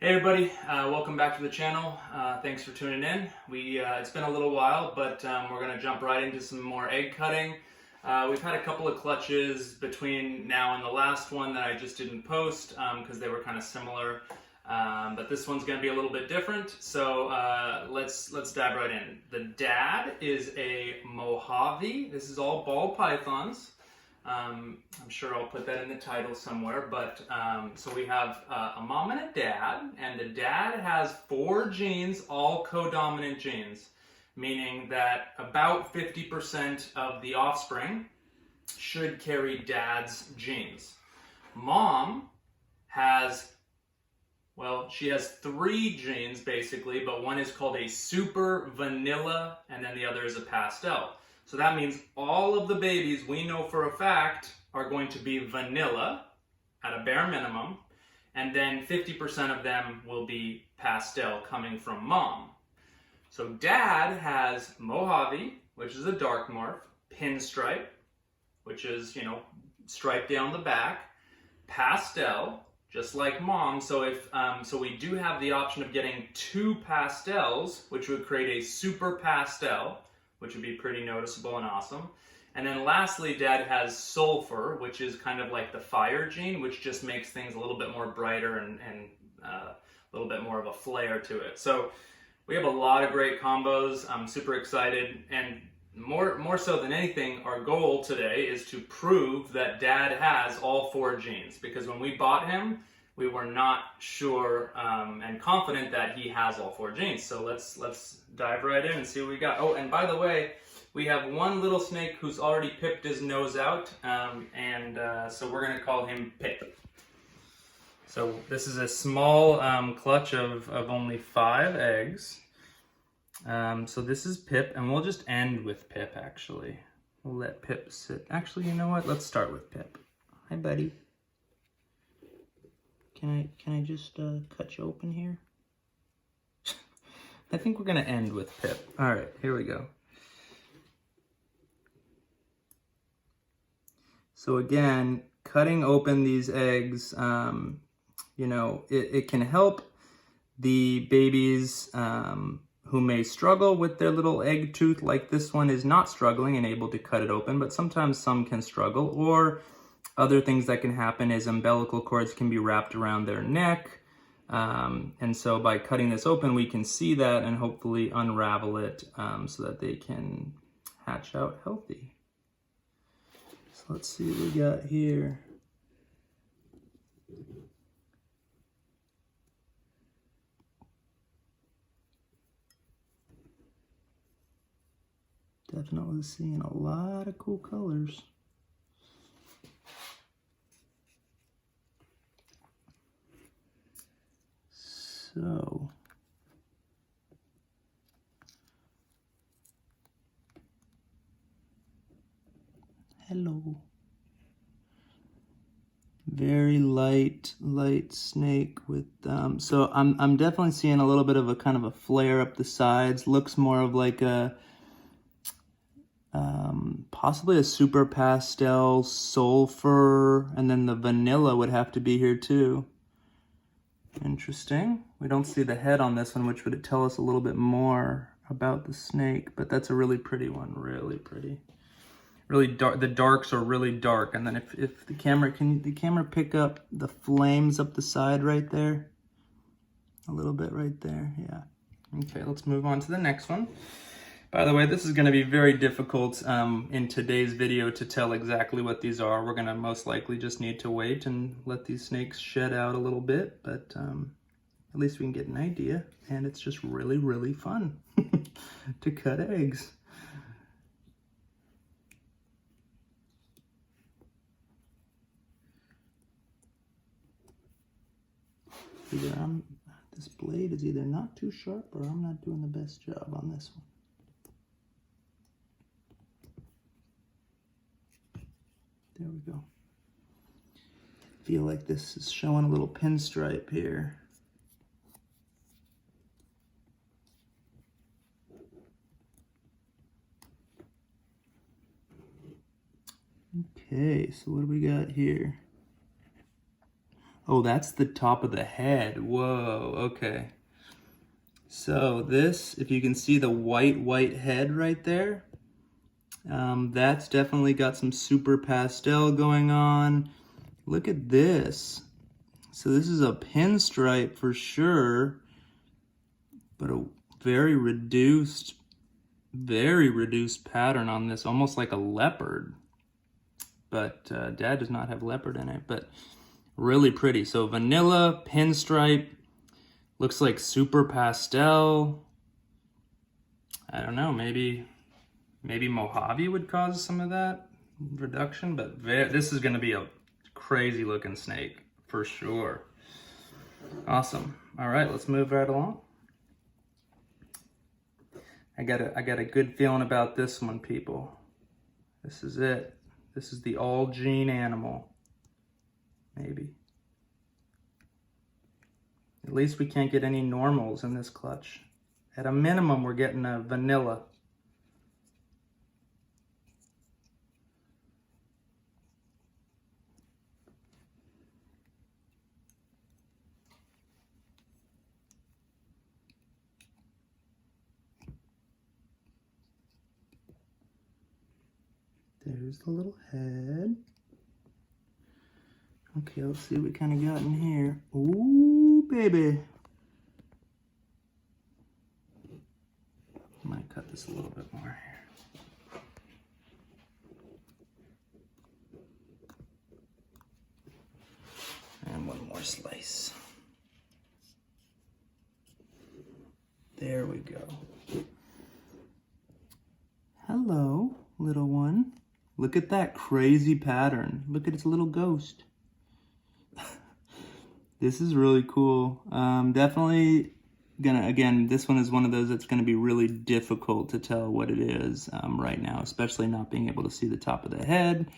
Hey everybody, welcome back to the channel. Thanks for tuning in. It's been a little while, but we're going to jump right into some more egg cutting. We've had a couple of clutches between now and the last one that I just didn't post because they were kind of similar. But this one's going to be a little bit different, so let's dive right in. The dad is a Mojave. This is all ball pythons. I'm sure I'll put that in the title somewhere, but so we have a mom and a dad, and the dad has 4 genes, all codominant genes, meaning that about 50% of the offspring should carry dad's genes. Mom has, well, she has 3 genes basically, but one is called a super vanilla, and then the other is a pastel. So that means all of the babies we know for a fact are going to be vanilla at a bare minimum, and then 50% of them will be pastel coming from mom. So dad has Mojave, which is a dark morph, pinstripe, which is, striped down the back, pastel, just like mom. So so we do have the option of getting 2 pastels, which would create a super pastel, which would be pretty noticeable and awesome. And then lastly, dad has sulfur, which is kind of like the fire gene, which just makes things a little bit more brighter and a little bit more of a flair to it. So we have a lot of great combos. I'm super excited, and more so than anything, our goal today is to prove that dad has all 4 genes, because when we bought him, we were not sure and confident that he has all 4 genes. So let's dive right in and see what we got. Oh, and by the way, we have one little snake who's already pipped his nose out, so we're gonna call him Pip. So this is a small clutch of only 5 eggs. So this is Pip, and we'll just end with Pip actually. We'll let Pip sit. Actually, you know what? Let's start with Pip. Hi, buddy. Can I just cut you open here? I think we're gonna end with Pip. All right, here we go. So again, cutting open these eggs, it can help the babies who may struggle with their little egg tooth, like this one is not struggling and able to cut it open, but sometimes some can struggle. Or other things that can happen is umbilical cords can be wrapped around their neck. And so by cutting this open, we can see that and hopefully unravel it so that they can hatch out healthy. So let's see what we got here. Definitely seeing a lot of cool colors. So, hello. Very light snake with so I'm definitely seeing a little bit of a kind of a flare up the sides. Looks more of like a possibly a super pastel sulfur, and then the vanilla would have to be here too. Interesting. We don't see the head on this one, which would tell us a little bit more about the snake, but that's a really pretty one. Really pretty. Really dark. The darks are really dark. And then if the camera, can the camera pick up the flames up the side right there? A little bit right there. Yeah. Okay, let's move on to the next one. By the way, this is going to be very difficult in today's video to tell exactly what these are. We're going to most likely just need to wait and let these snakes shed out a little bit, but at least we can get an idea. And it's just really, really fun to cut eggs. This blade is either not too sharp or I'm not doing the best job on this one. There we go. I feel like this is showing a little pinstripe here. Okay, so what do we got here? Oh, that's the top of the head. Whoa, okay. So this, if you can see the white head right there, that's definitely got some super pastel going on. Look at this. So this is a pinstripe for sure, but a very reduced pattern on this, almost like a leopard. But Dad does not have leopard in it, but really pretty. So vanilla, pinstripe, looks like super pastel. I don't know, maybe Mojave would cause some of that reduction, but this is gonna be a crazy looking snake for sure. Awesome. All right, let's move right along. I got a good feeling about this one, people. This is it. This is the all gene animal. Maybe. At least we can't get any normals in this clutch. At a minimum, we're getting a vanilla. There's the little head. Okay, let's see what we kind of got in here. Ooh, baby. I might cut this a little bit more here. And one more slice. There we go. Hello, little one. Look at that crazy pattern. Look at its little ghost. This is really cool. Definitely gonna, again, this one is one of those that's gonna be really difficult to tell what it is right now, especially not being able to see the top of the head.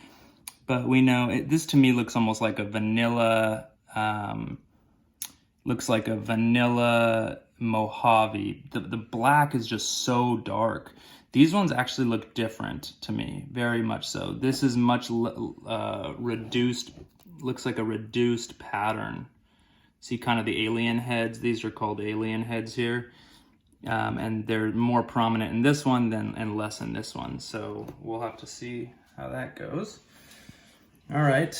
But we know, this to me looks almost like a vanilla, Mojave. The black is just so dark. These ones actually look different to me, very much so. This is much reduced, looks like a reduced pattern. See kind of the alien heads? These are called alien heads here. And they're more prominent in this one and less in this one. So we'll have to see how that goes. All right,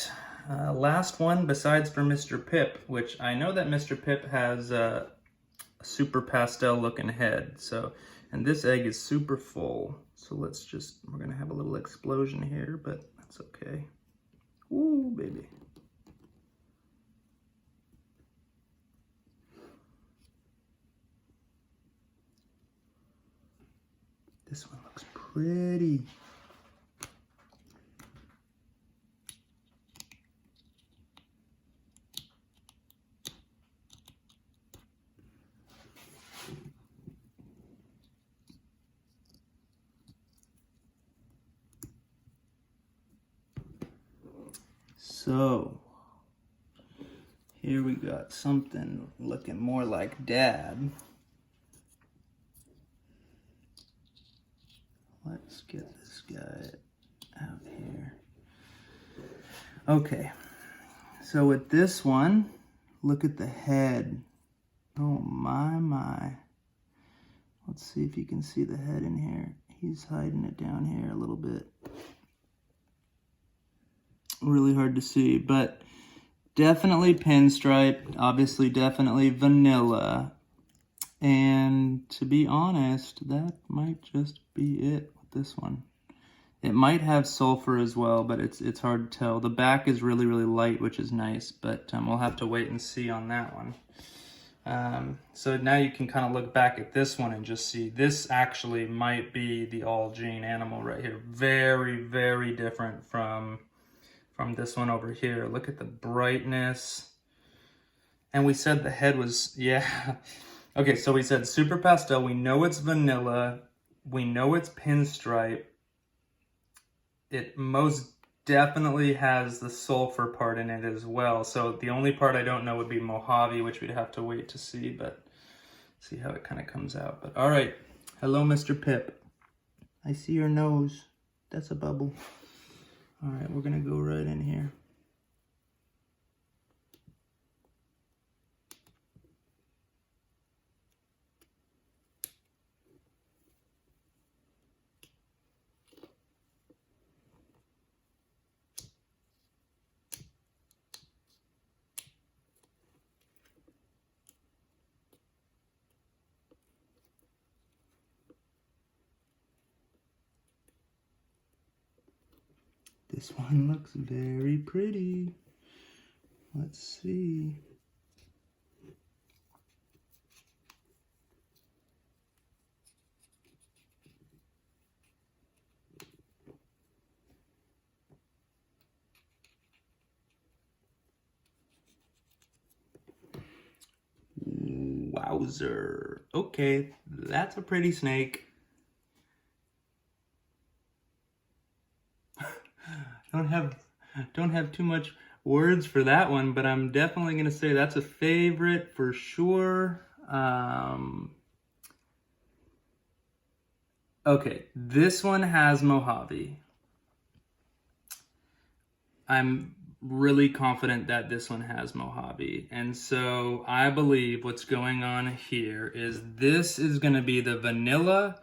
last one besides for Mr. Pip, which I know that Mr. Pip has a super pastel looking head. So, and this egg is super full. So we're gonna have a little explosion here, but that's okay. Ooh, baby. This one looks pretty. So, here we got something looking more like Dad. Let's get this guy out here. Okay, so with this one, look at the head. Oh my. Let's see if you can see the head in here. He's hiding it down here a little bit. Really hard to see, but definitely pinstripe, obviously definitely vanilla. And to be honest, that might just be it with this one. It might have sulfur as well, but it's hard to tell. The back is really light, which is nice, but we'll have to wait and see on that one. So now you can kind of look back at this one and just see this actually might be the all gene animal right here. Very different from this one over here. Look at the brightness. And we said the head was, yeah. Okay, so we said super pastel. We know it's vanilla. We know it's pinstripe. It most definitely has the sulfur part in it as well. So the only part I don't know would be Mojave, which we'd have to wait to see, but see how it kind of comes out. But all right, hello, Mr. Pip. I see your nose. That's a bubble. All right, we're gonna go right in here. This one looks very pretty. Let's see. Wowzer. Okay, that's a pretty snake. Don't have too much words for that one, but I'm definitely gonna say that's a favorite for sure. Okay, this one has Mojave. I'm really confident that this one has Mojave. And so I believe what's going on here is this is going to be the vanilla,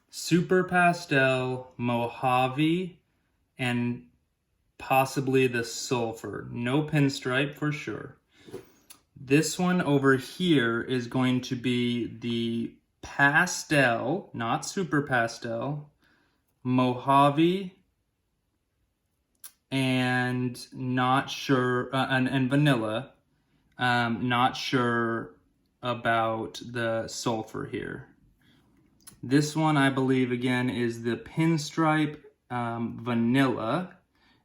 super pastel, Mojave, and possibly the sulfur. No pinstripe for sure. This one over here is going to be the pastel, not super pastel, Mojave, and not sure, and vanilla, not sure about the sulfur here. This one, I believe, again, is the pinstripe vanilla,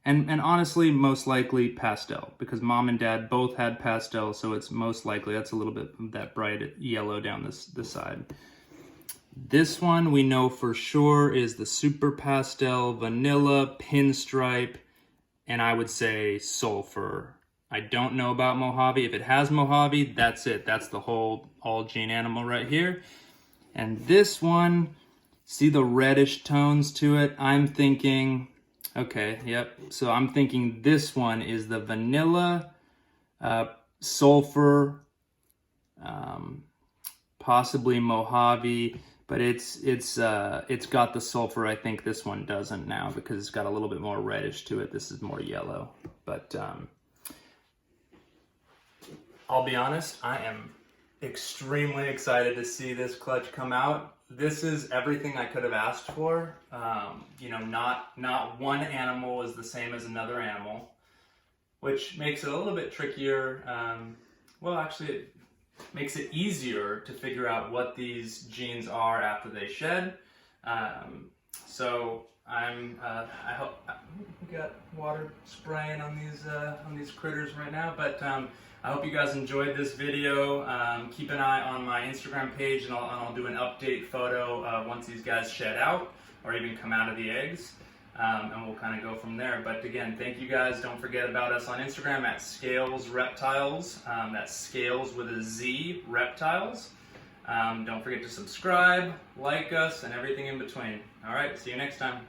and honestly, most likely pastel, because mom and dad both had pastel, so it's most likely, that's a little bit of that bright yellow down this side. This one we know for sure is the super pastel vanilla pinstripe, and I would say sulfur. I don't know about Mojave. If it has Mojave, that's it. That's the whole all gene animal right here. And this one, see the reddish tones to it? I'm thinking, okay, yep. So I'm thinking this one is the vanilla, sulfur, possibly Mojave, but it's got the sulfur. I think this one doesn't now because it's got a little bit more reddish to it. This is more yellow, but I'll be honest, I am extremely excited to see this clutch come out. This is everything I could have asked for. You know, not one animal is the same as another animal, which makes it a little bit trickier. Well, actually, it makes it easier to figure out what these genes are after they shed. So I hope we got water spraying on these critters right now, but I hope you guys enjoyed this video. Keep an eye on my Instagram page, and I'll do an update photo once these guys shed out or even come out of the eggs. And we'll kind of go from there. But again, thank you guys. Don't forget about us on Instagram at Scalez Reptiles. That's Scales with a Z, Reptiles. Don't forget to subscribe, like us, and everything in between. All right, see you next time.